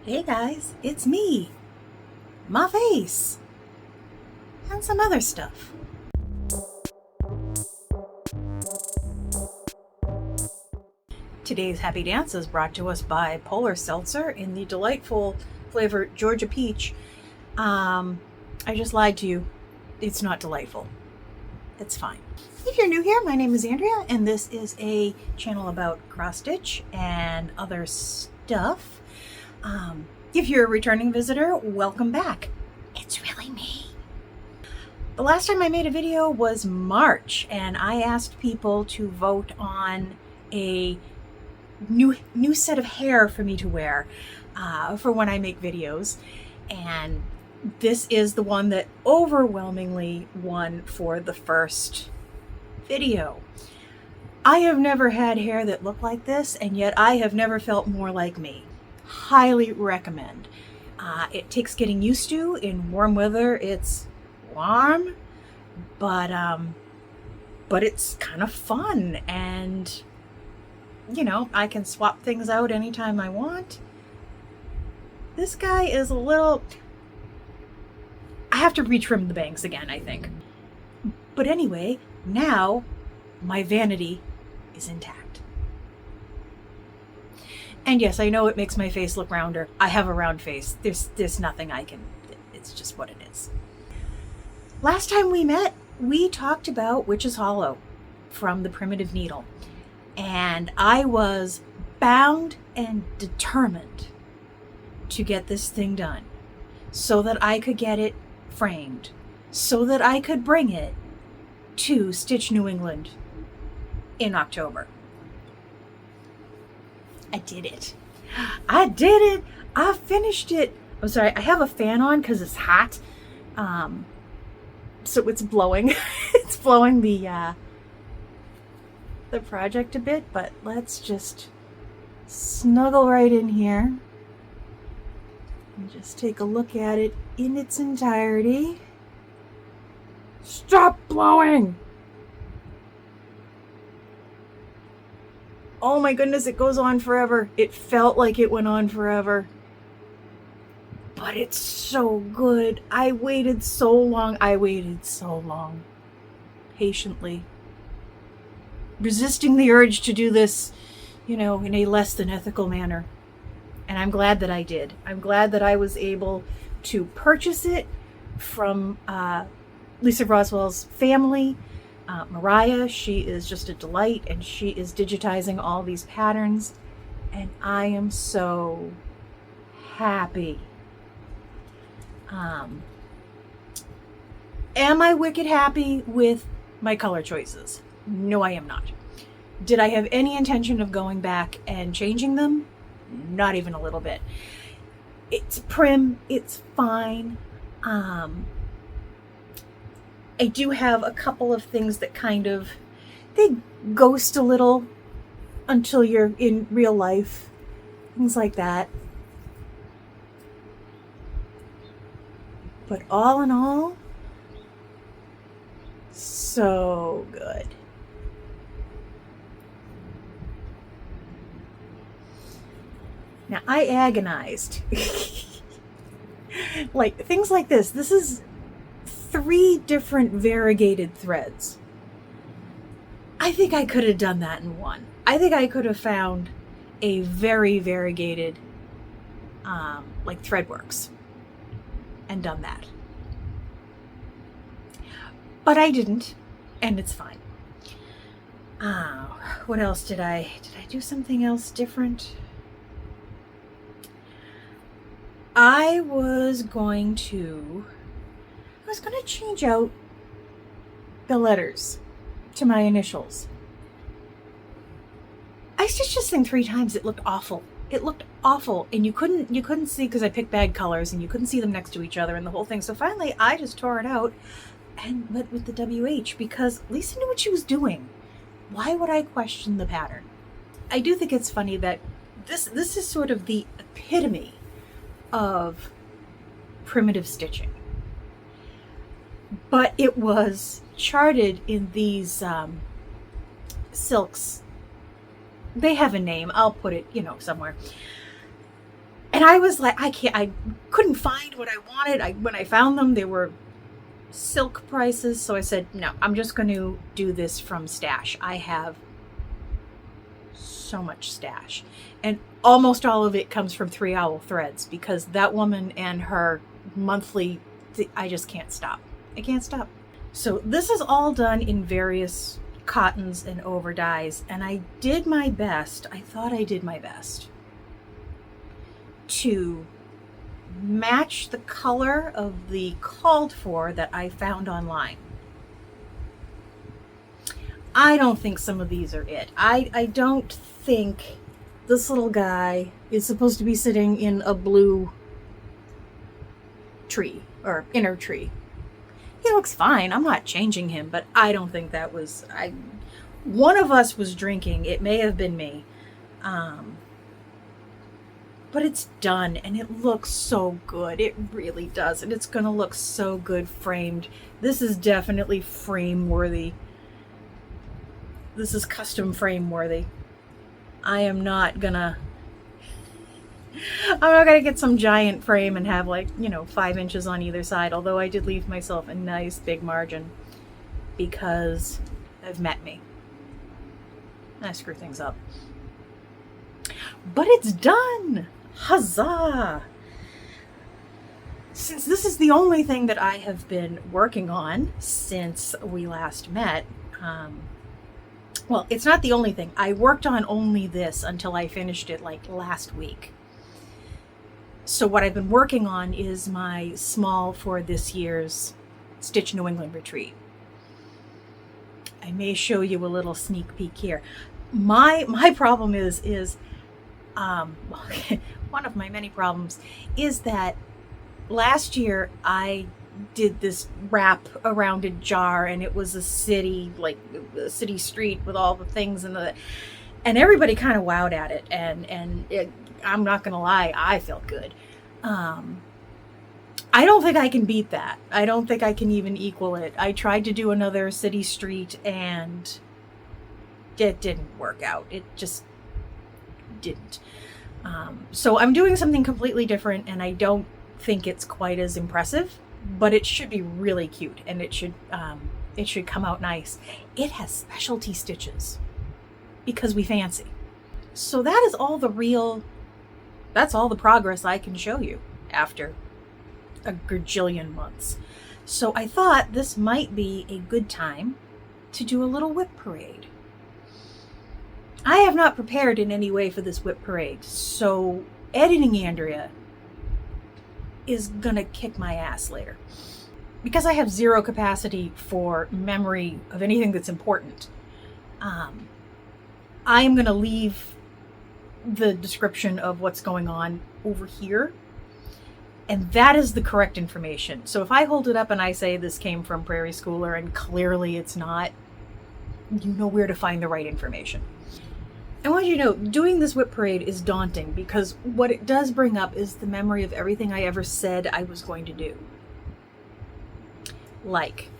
Hey guys, it's me, my face, and some other stuff. Today's Happy Dance is brought to us by Polar Seltzer in the delightful flavor Georgia Peach. I just lied to you. It's not delightful. It's fine. If you're new here, my name is Andrea, and this is a channel about cross-stitch and other stuff. If you're a returning visitor, welcome back. It's really me. The last time I made a video was March, and I asked people to vote on a new set of hair for me to wear for when I make videos. And this is the one that overwhelmingly won for the first video. I have never had hair that looked like this, and yet I have never felt more like me. Highly recommend. It takes getting used to. In warm weather it's warm, but it's kind of fun, and you know, I can swap things out anytime I want. This guy is a little... I have to retrim the bangs again, I think. But anyway, now my vanity is intact. And yes, I know it makes my face look rounder. I have a round face. There's nothing I can... It's just what it is. Last time we met, we talked about Witch's Hollow from the Primitive Needle. And I was bound and determined to get this thing done so that I could get it framed, so that I could bring it to Stitch New England in October. I did it. I did it. I finished it. I'm sorry, I have a fan on because it's hot. So it's blowing. It's blowing the project a bit, but let's just snuggle right in here and just take a look at it in its entirety. Stop blowing! Oh my goodness, it goes on forever. It felt like it went on forever. But it's so good. I waited so long. Patiently. Resisting the urge to do this, you know, in a less than ethical manner. And I'm glad that I did. I'm glad that I was able to purchase it from Lisa Roswell's family. Mariah, she is just a delight, and she is digitizing all these patterns, and I am so happy. Am I wicked happy with my color choices? No, I am not. Did I have any intention of going back and changing them? Not even a little bit. It's prim, it's fine. I do have a couple of things that kind of, they ghost a little until you're in real life. Things like that. But all in all, so good. Now, I agonized. Like, things like this. This is 3 different variegated threads. I think I could have done that in one. I think I could have found a very variegated, like Threadworks, and done that. But I didn't, and it's fine. What else did I do something else different? I was going to change out the letters to my initials. I stitched this thing 3 times. It looked awful. It looked awful, and you couldn't see, because I picked bad colors, and you couldn't see them next to each other and the whole thing. So finally, I just tore it out and went with the WH, because Lisa knew what she was doing. Why would I question the pattern? I do think it's funny that this is sort of the epitome of primitive stitching. But it was charted in these silks. They have a name. I'll put it, somewhere. And I was like, I couldn't find what I wanted. When I found them, they were silk prices. So I said, no, I'm just going to do this from stash. I have so much stash. And almost all of it comes from Three Owl Threads, because that woman and her monthly, I just can't stop. I can't stop. So this is all done in various cottons and over dyes. And I did my best. I thought I did my best to match the color of the called for that I found online. I don't think some of these are it. I don't think this little guy is supposed to be sitting in a blue tree or inner tree. He looks fine. I'm not changing him, but I don't think that was... One of us was drinking. It may have been me. But it's done, and it looks so good. It really does, and it's going to look so good framed. This is definitely frame worthy. This is custom frame worthy. I'm not gonna get some giant frame and have, like, 5 inches on either side, although I did leave myself a nice big margin because they've met me. I screw things up. But it's done! Huzzah! Since this is the only thing that I have been working on since we last met, well, it's not the only thing. I worked on only this until I finished it like last week. So what I've been working on is my small for this year's Stitch New England retreat. I may show you a little sneak peek here. My problem is one of my many problems is that last year I did this wrap around a jar, and it was a city, like a city street with all the things and everybody kind of wowed at it, and I'm not gonna lie, I felt good. I don't think I can beat that. I don't think I can even equal it. I tried to do another city street and it didn't work out. It just didn't. So I'm doing something completely different, and I don't think it's quite as impressive, but it should be really cute, and it should come out nice. It has specialty stitches because we fancy. So that is all that's all the progress I can show you after a gajillion months. So I thought this might be a good time to do a little WIP parade. I have not prepared in any way for this WIP parade, so editing Andrea is gonna kick my ass later. Because I have zero capacity for memory of anything that's important, I am gonna leave the description of what's going on over here, and that is the correct information. So if I hold it up and I say this came from Prairie Schooler and clearly it's not, you know where to find the right information. I want you to know, doing this WIP parade is daunting because what it does bring up is the memory of everything I ever said I was going to do. Like,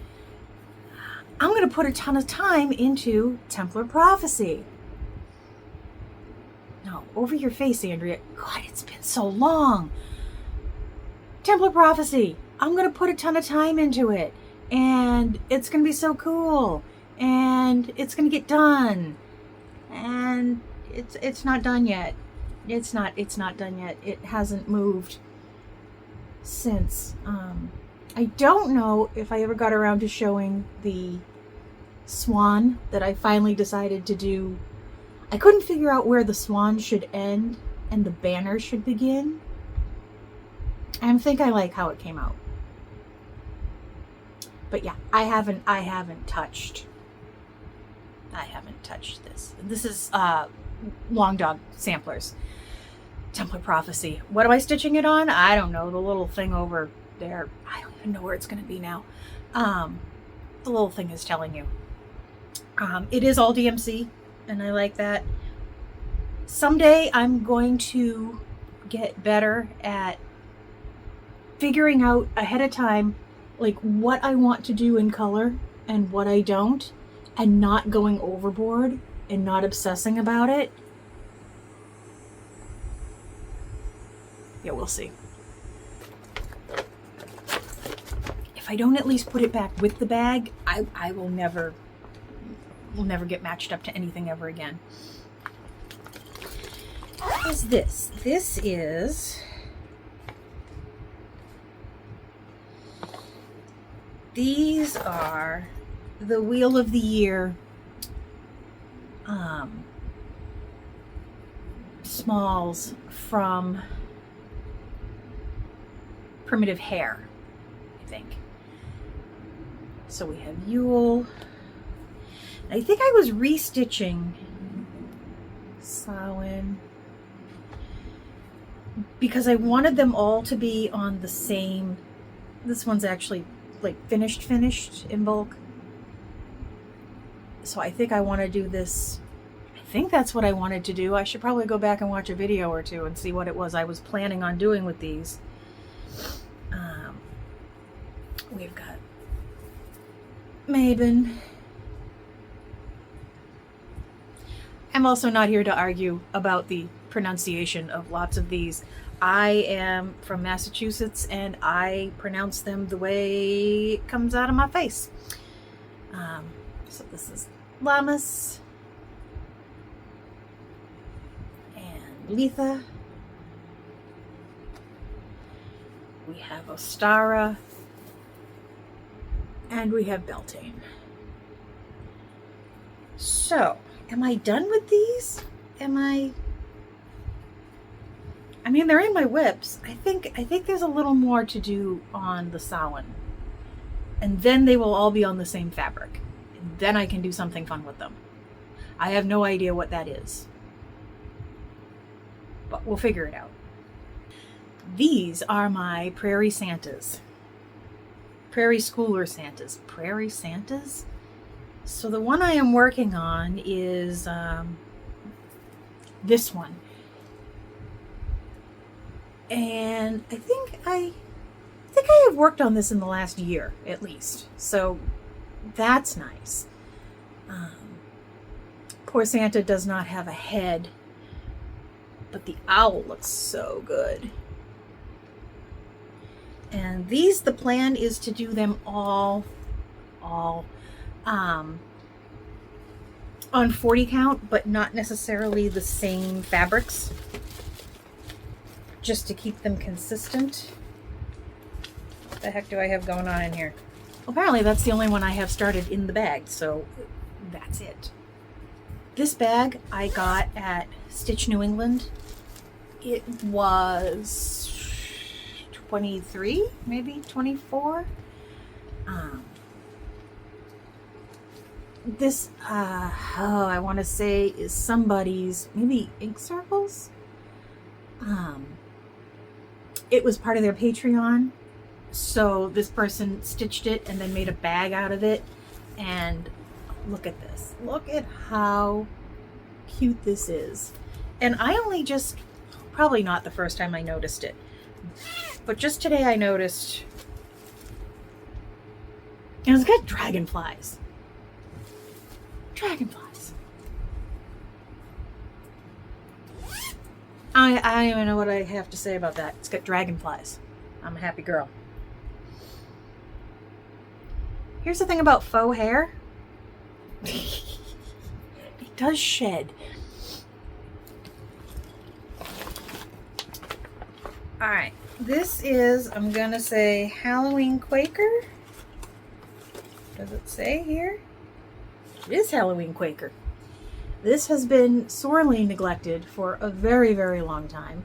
I'm going to put a ton of time into Templar Prophecy. No, over your face, Andrea. God, it's been so long. Templar Prophecy. I'm going to put a ton of time into it. And it's going to be so cool. And it's going to get done. And it's not done yet. It's not done yet. It hasn't moved since. I don't know if I ever got around to showing the swan that I finally decided to do. I couldn't figure out where the swan should end and the banner should begin. I think I like how it came out. But yeah, I haven't touched this. This is Long Dog Samplers. Templar Prophecy. What am I stitching it on? I don't know. The little thing over there. I don't even know where it's going to be now. The little thing is telling you. It is all DMC, and I like that. Someday I'm going to get better at figuring out ahead of time, like, what I want to do in color and what I don't, and not going overboard and not obsessing about it. will see. If I don't at least put it back with the bag, I will never get matched up to anything ever again. What is this? This is... These are the Wheel of the Year smalls from Primitive Hare, I think. So we have Yule. I think I was restitching Samhain because I wanted them all to be on the same. This one's actually like finished in bulk. So I think I want to do this. I think that's what I wanted to do. I should probably go back and watch a video or two and see what it was I was planning on doing with these. We've got Mabon. I'm also not here to argue about the pronunciation of lots of these. I am from Massachusetts and I pronounce them the way it comes out of my face. So this is Lammas and Letha. We have Ostara and we have Beltane. So, am I done with these? I mean, they're in my WIPs. I think there's a little more to do on the Samhain. And then they will all be on the same fabric. And then I can do something fun with them. I have no idea what that is. But we'll figure it out. These are my Prairie Santas. Prairie Schooler Santas. Prairie Santas? So the one I am working on is this one. And I think I have worked on this in the last year at least. So that's nice. Poor Santa does not have a head, but the owl looks so good. And these, the plan is to do them all on 40 count, but not necessarily the same fabrics, just to keep them consistent. What the heck do I have going on in here? Well, apparently that's the only one I have started in the bag, so that's it. This bag I got at Stitch New England. It was 23, maybe 24. This, I want to say is somebody's, maybe Ink Circles. It was part of their Patreon. So this person stitched it and then made a bag out of it. And look at this. Look at how cute this is. And I only just, probably not the first time I noticed it, but just today I noticed, and it's got dragonflies. Dragonflies. I don't even know what I have to say about that. It's got dragonflies. I'm a happy girl. Here's the thing about faux hair. It does shed. Alright, this is, I'm gonna say, Halloween Quaker. Does it say here? It is Halloween Quaker. This has been sorely neglected for a very, very long time.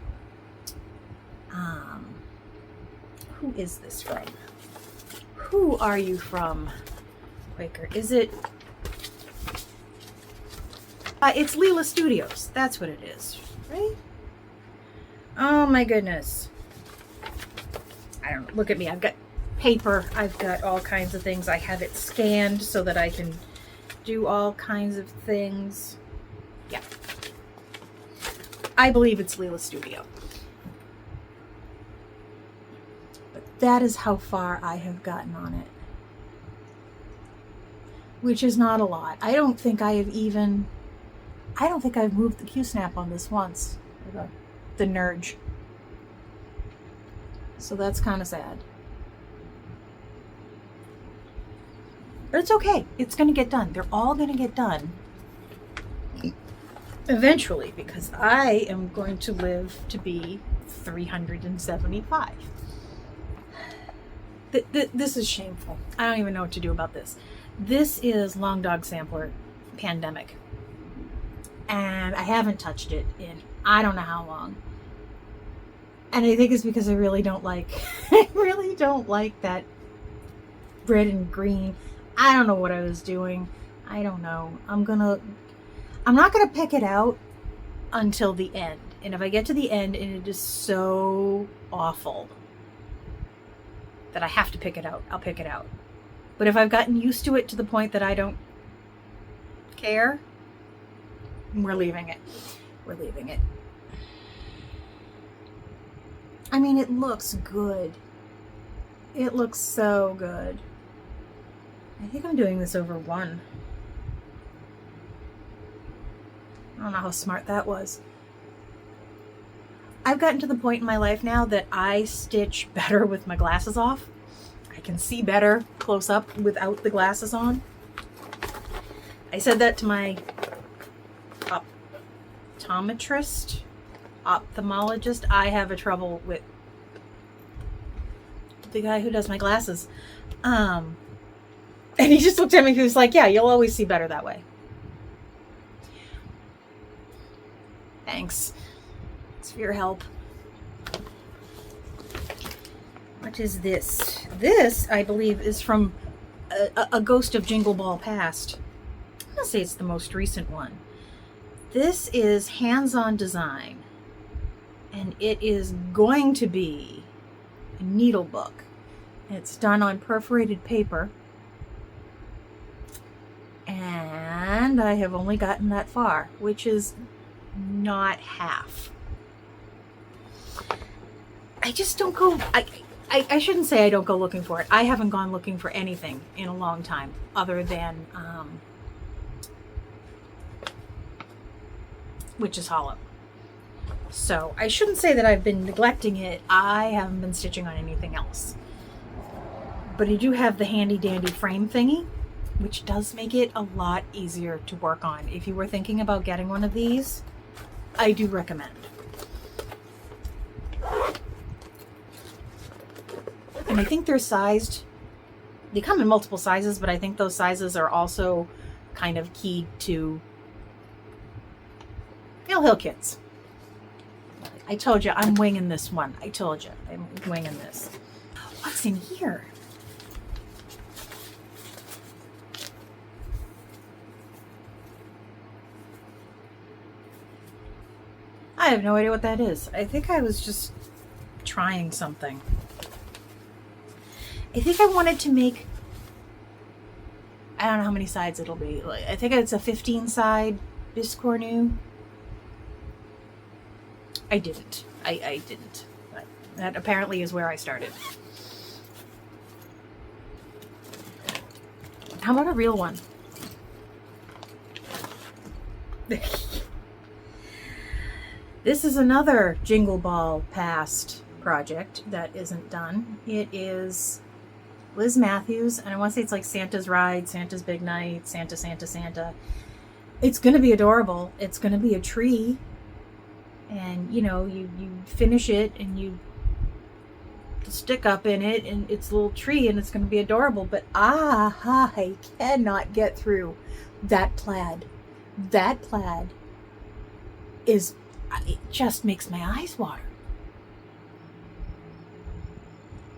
Who is this from? Who are you from, Quaker? Is it... it's Leela Studios. That's what it is, right? Oh my goodness. I don't know. Look at me. I've got paper. I've got all kinds of things. I have it scanned so that I can do all kinds of things. Yeah. I believe it's Leela Studio. But that is how far I have gotten on it. Which is not a lot. I don't think I've moved the Q-snap on this once. The Nurge. So that's kind of sad. But it's okay. It's going to get done. They're all going to get done eventually, because I am going to live to be 375. This is shameful. I don't even know what to do about this. This is Long Dog Sampler Pandemic. And I haven't touched it in I don't know how long. And I think it's because I really don't like that red and green. I don't know what I was doing. I don't know. I'm not gonna pick it out until the end. And if I get to the end and it is so awful that I have to pick it out, I'll pick it out. But if I've gotten used to it to the point that I don't care, we're leaving it. We're leaving it. I mean, it looks good. It looks so good. I think I'm doing this over one. I don't know how smart that was. I've gotten to the point in my life now that I stitch better with my glasses off. I can see better close up without the glasses on. I said that to my optometrist, ophthalmologist. I have a trouble with the guy who does my glasses. And he just looked at me. He was like, yeah, you'll always see better that way. Thanks. Thanks for your help. What is this? This, I believe, is from a Ghost of Jingle Ball Past. I'm going to say it's the most recent one. This is hands-on design. And it is going to be a needle book. It's done on perforated paper. And I have only gotten that far, which is not half. I just don't go... I shouldn't say I don't go looking for it. I haven't gone looking for anything in a long time other than Witch's Hollow. So I shouldn't say that I've been neglecting it. I haven't been stitching on anything else. But I do have the handy dandy frame thingy, which does make it a lot easier to work on. If you were thinking about getting one of these, I do recommend. And I think they're sized, they come in multiple sizes, but I think those sizes are also kind of keyed to Hill kits. I told you, I'm winging this one. I told you, I'm winging this. What's in here? I have no idea what that is. I think I was just trying something. I think I wanted to make, I don't know how many sides it'll be. I think it's a 15 side Biscornu. I didn't. I didn't. But that apparently is where I started. How about a real one? This is another Jingle Ball Past project that isn't done. It is Liz Matthews, and I want to say it's like Santa's Ride, Santa's Big Night, Santa, Santa, Santa. It's going to be adorable. It's going to be a tree. And, you know, you finish it and you stick up in it and it's a little tree and it's going to be adorable. But I cannot get through that plaid. That plaid is, it just makes my eyes water.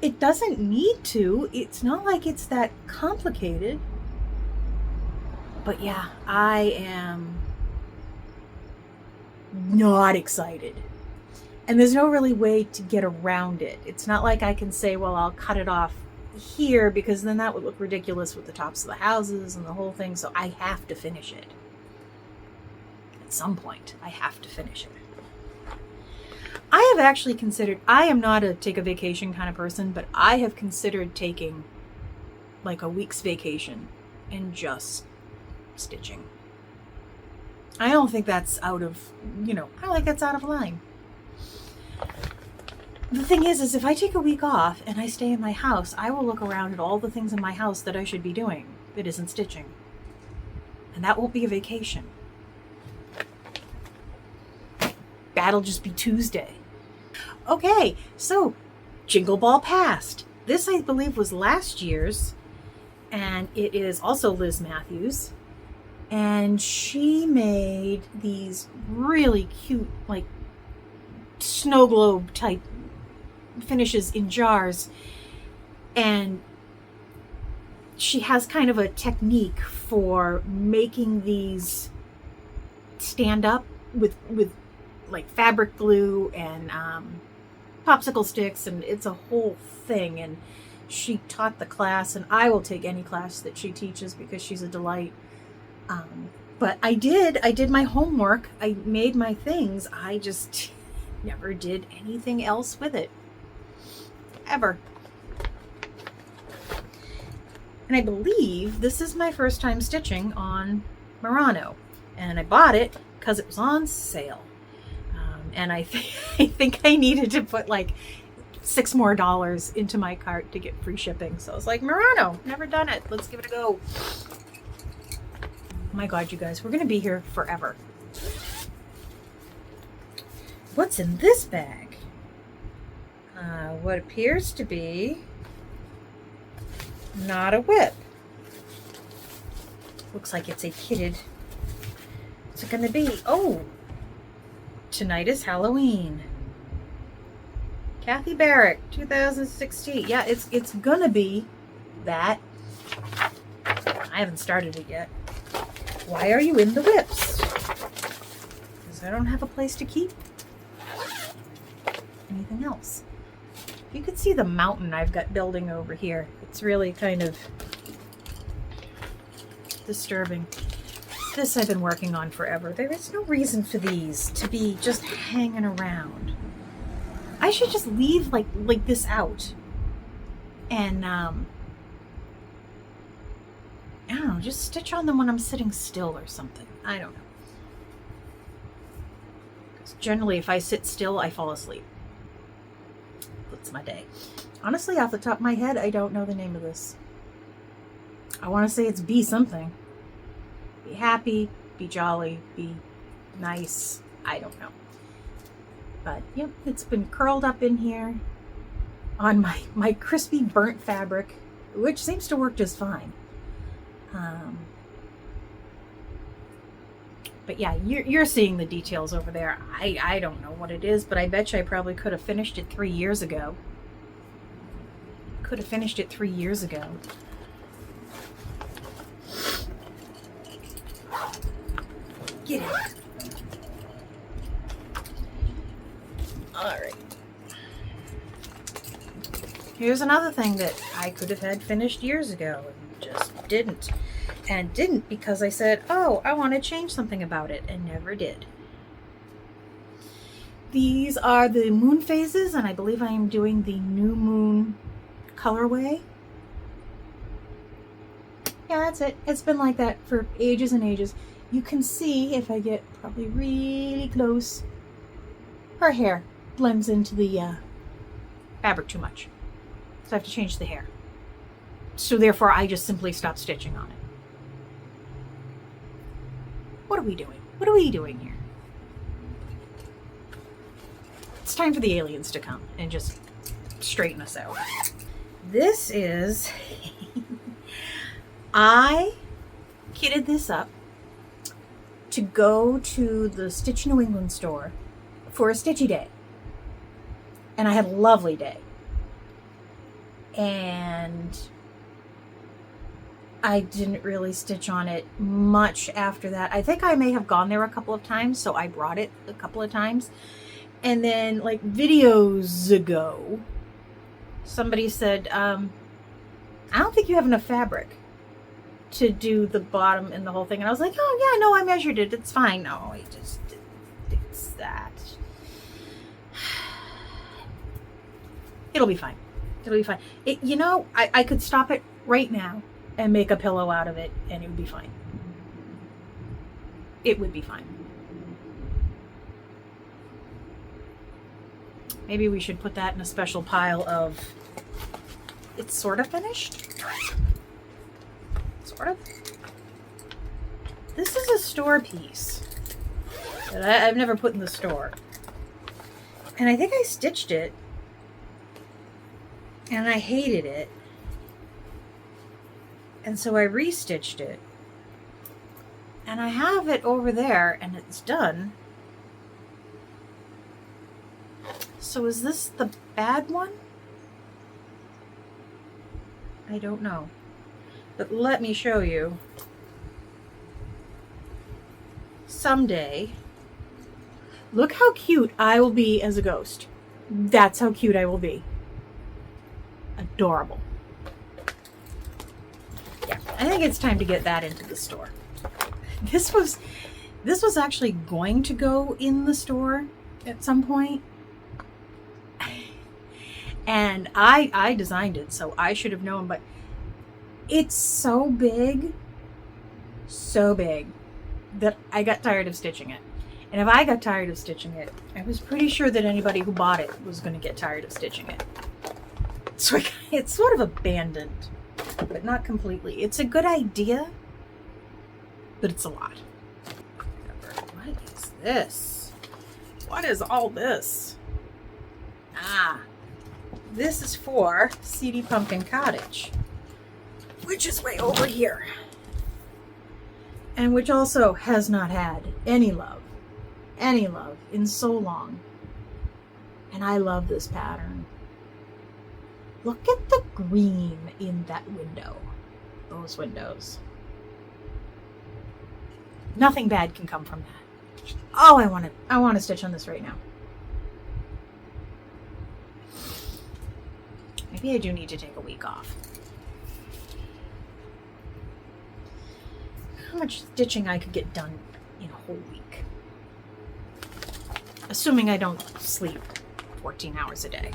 It doesn't need to. It's not like it's that complicated. But yeah, I am not excited. And there's no really way to get around it. It's not like I can say, well, I'll cut it off here because then that would look ridiculous with the tops of the houses and the whole thing. So I have to finish it. At some point, I have to finish it. I have actually considered, I am not a take a vacation kind of person, but I have considered taking like a week's vacation and just stitching. I don't think that's out of, you know, I like that's out of line. The thing is if I take a week off and I stay in my house, I will look around at all the things in my house that I should be doing that isn't stitching. And that won't be a vacation. That'll just be Tuesday. Okay, so Jingle Ball Past. This, I believe, was last year's, and it is also Liz Matthews. And she made these really cute, like, snow globe type finishes in jars. And she has kind of a technique for making these stand up with like fabric glue and popsicle sticks, and it's a whole thing. And she taught the class, and I will take any class that she teaches because she's a delight. But I did my homework. I made my things. I just never did anything else with it. Ever. And I believe this is my first time stitching on Murano. And I bought it because it was on sale. And I think I needed to put like $6 more into my cart to get free shipping. So I was like, Murano, never done it. Let's give it a go. Oh my God, you guys, we're going to be here forever. What's in this bag? What appears to be not a WIP. Looks like it's a kitted. What's it going to be? Oh! Tonight is Halloween. Kathy Barrick, 2016. Yeah, it's gonna be that. I haven't started it yet. Why are you in the WIPs? Because I don't have a place to keep anything else. You could see the mountain I've got building over here. It's really kind of disturbing. This I've been working on forever. There is no reason for these to be just hanging around. I should just leave like this out. And I don't know, just stitch on them when I'm sitting still or something. I don't know. Because generally if I sit still, I fall asleep. That's my day. Honestly, off the top of my head, I don't know the name of this. I want to say it's Be Something. Be happy, be jolly, be nice. I don't know. But yep, it's been curled up in here on my crispy burnt fabric, which seems to work just fine. But yeah, you're seeing the details over there. I don't know what it is, but I bet you I probably could have finished it 3 years ago. Could have finished it 3 years ago. Get it. All right. Here's another thing that I could have had finished years ago and just didn't. And didn't because I said, oh, I want to change something about it, and never did. These are the moon phases, and I believe I am doing the new moon colorway. Yeah, that's it. It's been like that for ages and ages. You can see, if I get probably really close, her hair blends into the fabric too much. So I have to change the hair. So therefore, I just simply stop stitching on it. What are we doing? What are we doing here? It's time for the aliens to come and just straighten us out. This is... I kitted this up to go to the Stitch New England store for a stitchy day. And I had a lovely day. And I didn't really stitch on it much after that. I think I may have gone there a couple of times, so I brought it a couple of times. And then, like, videos ago, somebody said, I don't think you have enough fabric to do the bottom and the whole thing. And I was like, oh yeah, no, I measured it. It's fine. No, I just didn't fix that. It'll be fine. It'll be fine. You know, I could stop it right now and make a pillow out of it, and it would be fine. It would be fine. Maybe we should put that in a special pile of, it's sort of finished. Sort of. This is a store piece that I've never put in the store. And I think I stitched it. And I hated it. And so I restitched it. And I have it over there and it's done. So is this the bad one? I don't know. But let me show you. Someday. Look how cute I will be as a ghost. That's how cute I will be. Adorable. Yeah, I think it's time to get that into the store. This was actually going to go in the store at some point. And I designed it, so I should have known, but it's so big that I got tired of stitching it. And if I got tired of stitching it, I was pretty sure that anybody who bought it was going to get tired of stitching it. So it's sort of abandoned, but not completely. It's a good idea, but it's a lot. What is this? What is all this? This is for Seedy Pumpkin Cottage, which is way over here. And which also has not had any love in so long. And I love this pattern. Look at the green in that window. Those windows. Nothing bad can come from that. Oh, I want to stitch on this right now. Maybe I do need to take a week off. How much stitching I could get done in a whole week. Assuming I don't sleep 14 hours a day.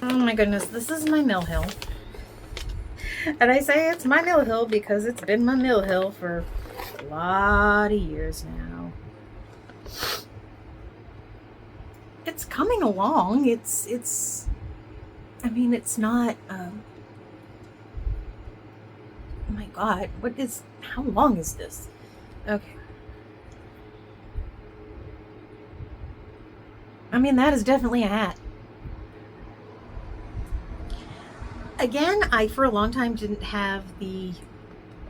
Oh my goodness, this is my mill hill. And I say it's my mill hill because it's been my mill hill for a lot of years now. It's coming along. I mean, it's not, oh my God, how long is this? Okay. I mean, that is definitely a hat. Again, I for a long time didn't have the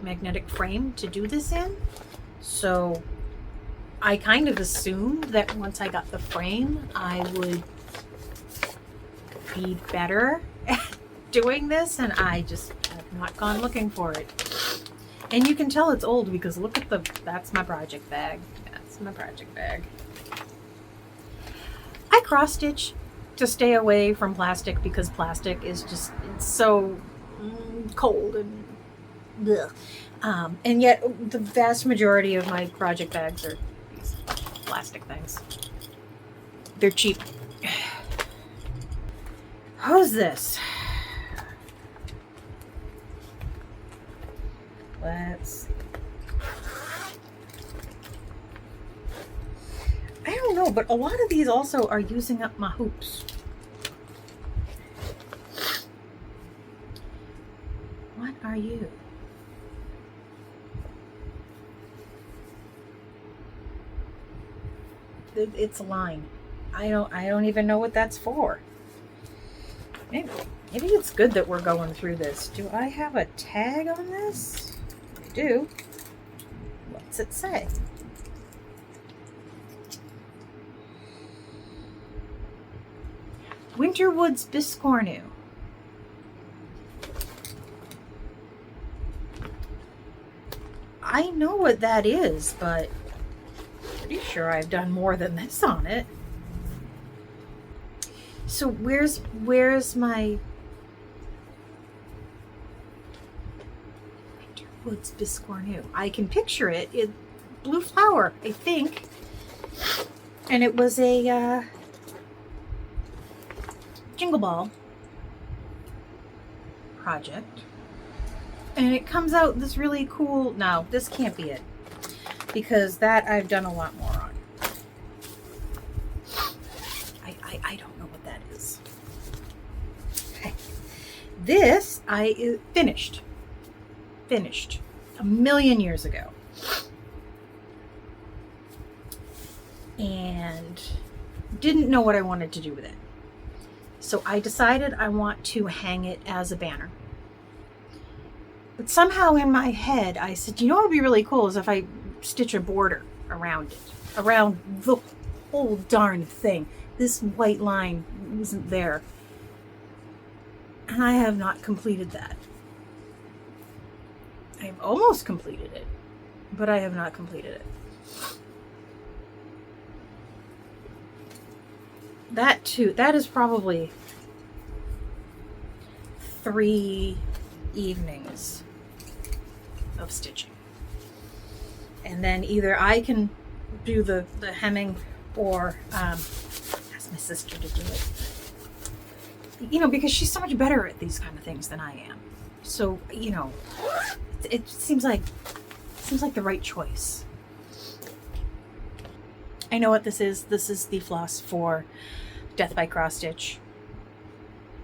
magnetic frame to do this in, so I kind of assumed that once I got the frame, I would be better at doing this, and I just have not gone looking for it. And you can tell it's old because look at that's my project bag. That's my project bag. I cross stitch to stay away from plastic because plastic is just, it's so cold and blech. And yet the vast majority of my project bags are these plastic things. They're cheap. How's this? Let's see. I don't know, but a lot of these also are using up my hoops. What are you? It's a line. I don't even know what that's for. Maybe it's good that we're going through this. Do I have a tag on this? I do. What's it say? Winterwood's Biscornu. I know what that is, but I'm pretty sure I've done more than this on it. So where's my Winterwood's Biscornu? I can picture it. It blue flower, I think. And it was a Jingle Ball project. And it comes out this really cool, no, this can't be it. Because that I've done a lot more on. I don't This I finished a million years ago. And didn't know what I wanted to do with it. So I decided I want to hang it as a banner. But somehow in my head, I said, you know what would be really cool is if I stitch a border around it, around the whole darn thing. This white line isn't there. And I have not completed that. I've almost completed it, but I have not completed it. That too, that is probably 3 evenings of stitching. And then either I can do the hemming or ask my sister to do it. You know, because she's so much better at these kind of things than I am. So, you know, it seems like the right choice. I know what this is. This is the floss for Death by Cross Stitch.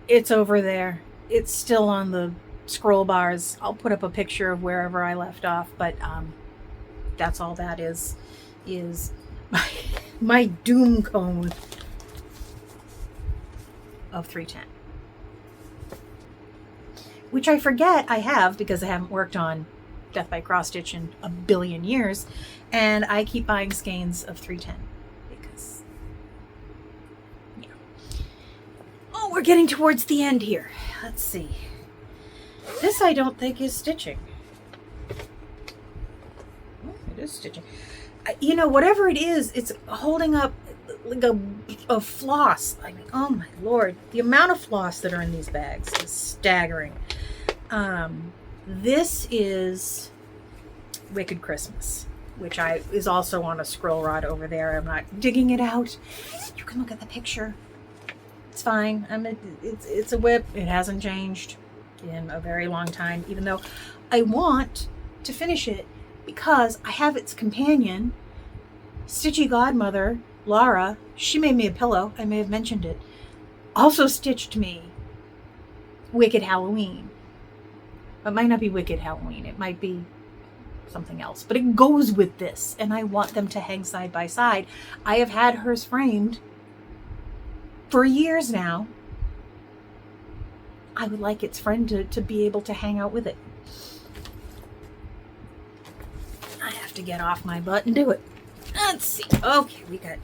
It's over there. It's still on the scroll bars. I'll put up a picture of wherever I left off, but that's all that is my doom cone of 310. Which I forget I have because I haven't worked on Death by Cross Stitch in a billion years, and I keep buying skeins of 310 because, you know. Oh, we're getting towards the end here. Let's see. This I don't think is stitching. Oh, it is stitching. You know, whatever it is, it's holding up like a floss. I mean, oh my Lord, the amount of floss that are in these bags is staggering. This is Wicked Christmas, which is also on a scroll rod over there. I'm not digging it out. You can look at the picture. It's fine. It's a WIP. It hasn't changed in a very long time, even though I want to finish it because I have its companion, Stitchy Godmother, Laura. She made me a pillow. I may have mentioned it. Also stitched me Wicked Halloween. It might not be Wicked Halloween. It might be something else. But it goes with this. And I want them to hang side by side. I have had hers framed for years now. I would like its friend to be able to hang out with it. I have to get off my butt and do it. Let's see. Okay, we got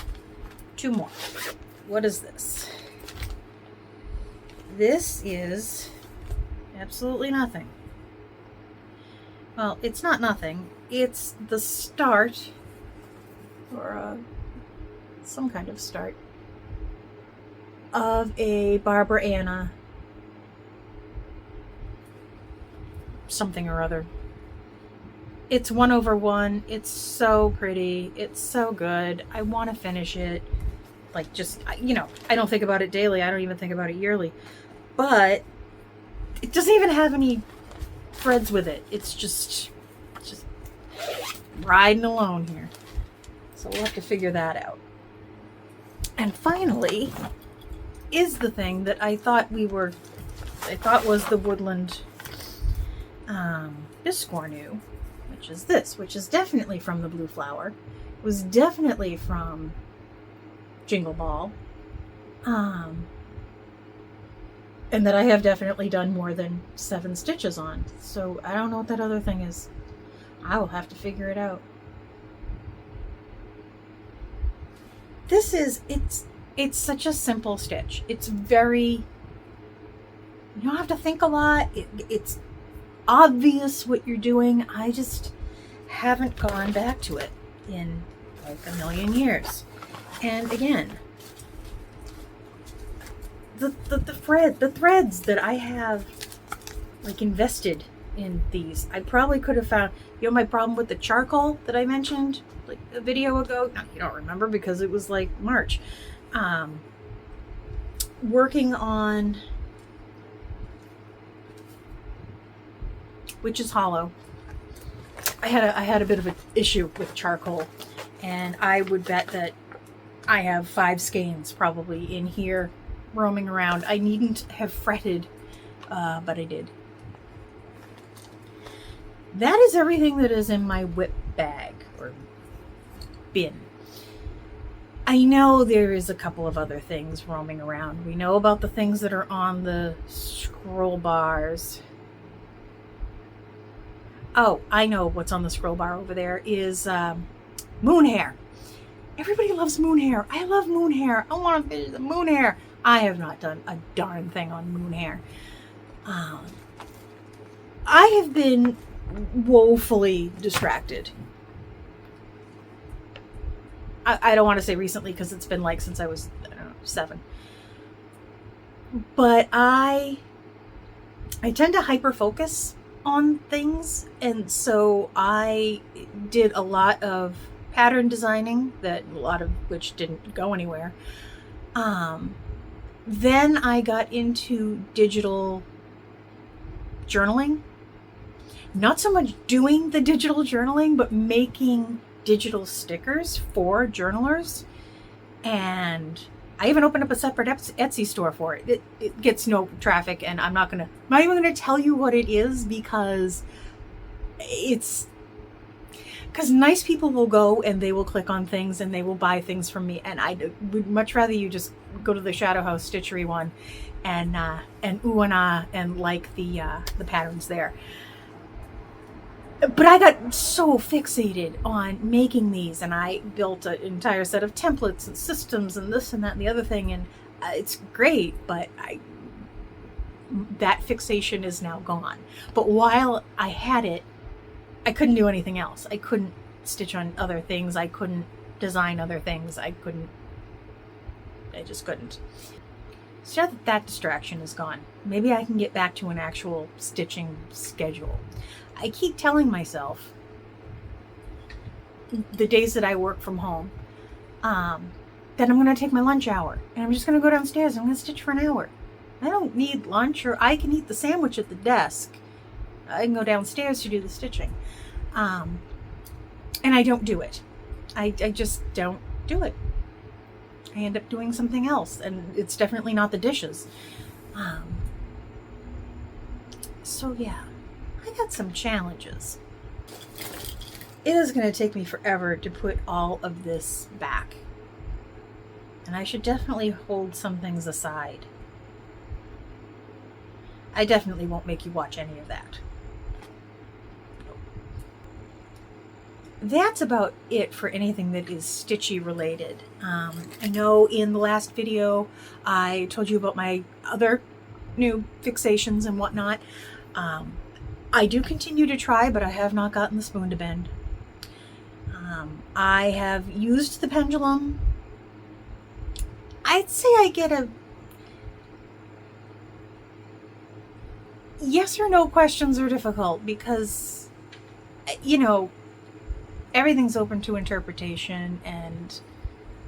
2 more. What is this? This is absolutely nothing. Well, it's not nothing. It's the start, or some kind of start, of a Barbara Anna something or other. It's 1/1. It's so pretty. It's so good. I want to finish it. Like, just, you know, I don't think about it daily. I don't even think about it yearly. But it doesn't even have any threads with it. It's just riding alone here. So we'll have to figure that out. And finally is the thing that I thought was the woodland Biscornu, which is this, which is definitely from the Blue Flower. It was definitely from Jingle Ball. And that I have definitely done more than 7 stitches on. So I don't know what that other thing is. I will have to figure it out. This is, it's such a simple stitch. It's very, you don't have to think a lot. It's obvious what you're doing. I just haven't gone back to it in like a million years. And again, the threads that I have like invested in these, I probably could have found, you know, my problem with the charcoal that I mentioned like a video ago. No, you don't remember because it was like March. Working on Witch's Hollow, I had a bit of an issue with charcoal, and I would bet that I have 5 skeins probably in here roaming around. I needn't have fretted but I did. That is everything that is in my WIP bag or bin. I know there is a couple of other things roaming around. We know about the things that are on the scroll bars. Oh, I know what's on the scroll bar over there is moon hair. Everybody loves moon hair. I love moon hair. I want to finish the moon hair. I have not done a darn thing on moon hair. I have been woefully distracted. I don't want to say recently because it's been like since I was, I don't know, 7. But I tend to hyper focus on things, and so I did a lot of pattern designing, that a lot of which didn't go anywhere. Then I got into digital journaling. Not so much doing the digital journaling, but making digital stickers for journalers. And I even opened up a separate Etsy store for it. It gets no traffic, and I'm not even gonna tell you what it is, because nice people will go and they will click on things and they will buy things from me, and I would much rather you just go to the Shadow House Stitchery one and ooh and ah and like the patterns there. But I got so fixated on making these, and I built an entire set of templates and systems and this and that and the other thing, and it's great, but that fixation is now gone. But while I had it, I couldn't do anything else. I couldn't stitch on other things. I couldn't design other things. I just couldn't. So now that distraction is gone, maybe I can get back to an actual stitching schedule. I keep telling myself the days that I work from home, that I'm going to take my lunch hour and I'm just going to go downstairs and I'm going to stitch for an hour. I don't need lunch, or I can eat the sandwich at the desk. I can go downstairs to do the stitching. And I don't do it. I just don't do it. I end up doing something else, and it's definitely not the dishes. So yeah, I got some challenges. It is going to take me forever to put all of this back. And I should definitely hold some things aside. I definitely won't make you watch any of that. That's about it for anything that is stitchy related. I know in the last video I told you about my other new fixations and whatnot. I do continue to try, but I have not gotten the spoon to bend. I have used the pendulum. I'd say I get a yes or no questions are difficult because, you know, everything's open to interpretation, and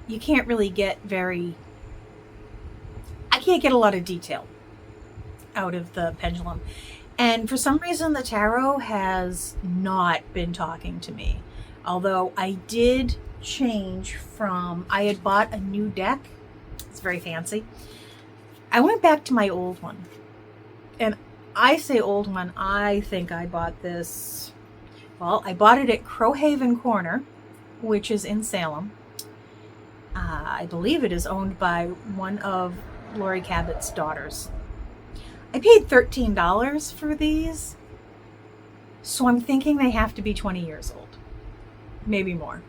you can't really get I can't get a lot of detail out of the pendulum. And for some reason, the tarot has not been talking to me. Although I did change from, I had bought a new deck. It's very fancy. I went back to my old one. And I say old one, I think I bought this, well, I bought it at Crowhaven Corner, which is in Salem. I believe it is owned by one of Lori Cabot's daughters. I paid $13 for these, so I'm thinking they have to be 20 years old. Maybe more.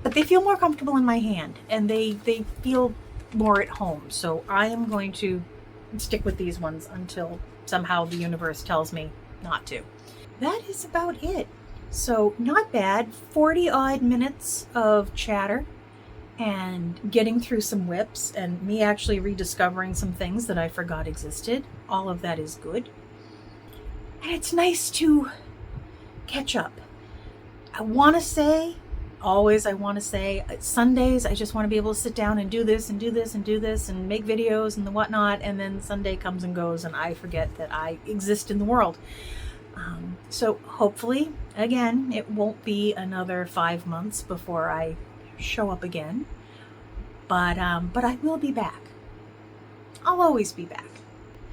But they feel more comfortable in my hand, and they feel more at home. So I am going to stick with these ones until somehow the universe tells me not to. That is about it. So not bad. 40 odd minutes of chatter and getting through some WIPs and me actually rediscovering some things that I forgot existed. All of that is good. And it's nice to catch up. I want to say, Sundays, I just want to be able to sit down and do this and do this and do this and make videos and the whatnot. And then Sunday comes and goes and I forget that I exist in the world. So hopefully, again, it won't be another 5 months before I show up again. But I will be back. I'll always be back.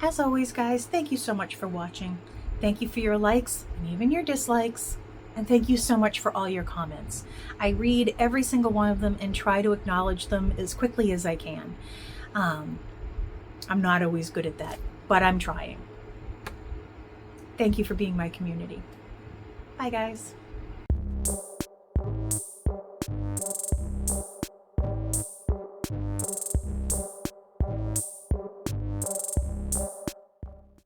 As always, guys, thank you so much for watching. Thank you for your likes and even your dislikes. And thank you so much for all your comments. I read every single one of them and try to acknowledge them as quickly as I can. I'm not always good at that, but I'm trying. Thank you for being my community. Bye, guys.